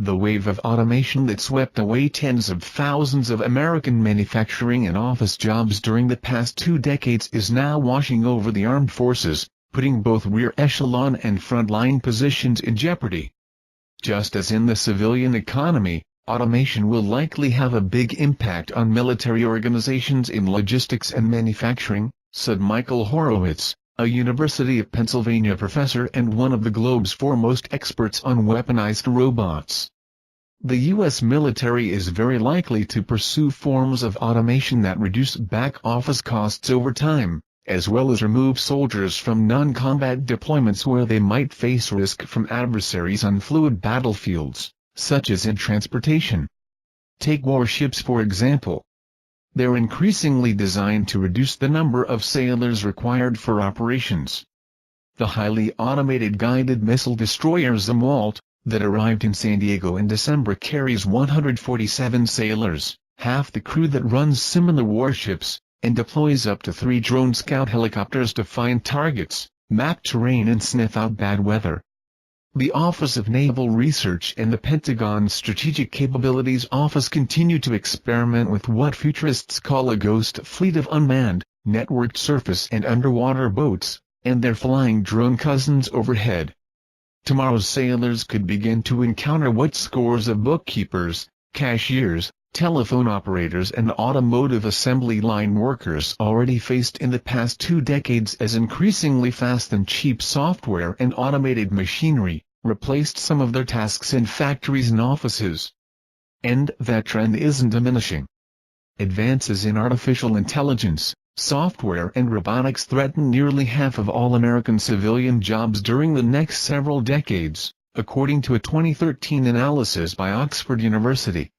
The wave of automation that swept away tens of thousands of American manufacturing and office jobs during the past 2 decades is now washing over the armed forces, putting both rear-echelon and front-line positions in jeopardy. Just as in the civilian economy, automation will likely have a big impact on military organizations in logistics and manufacturing, said Michael Horowitz, a University of Pennsylvania professor and one of the globe's foremost experts on weaponized robots. The U.S. military is very likely to pursue forms of automation that reduce back-office costs over time, as well as remove soldiers from non-combat deployments where they might face risk from adversaries on fluid battlefields, such as in transportation. Take warships for example. They're increasingly designed to reduce the number of sailors required for operations. The highly automated guided missile destroyer Zumwalt, that arrived in San Diego in December carries 147 sailors, half the crew that runs similar warships, and deploys up to 3 drone scout helicopters to find targets, map terrain and sniff out bad weather. The Office of Naval Research and the Pentagon's Strategic Capabilities Office continue to experiment with what futurists call a ghost fleet of unmanned, networked surface and underwater boats, and their flying drone cousins overhead. Tomorrow's sailors could begin to encounter what scores of bookkeepers, cashiers, telephone operators and automotive assembly line workers already faced in the past 2 decades as increasingly fast and cheap software and automated machinery replaced some of their tasks in factories and offices. And that trend isn't diminishing. Advances in artificial intelligence, software and robotics threaten nearly half of all American civilian jobs during the next several decades, according to a 2013 analysis by Oxford University.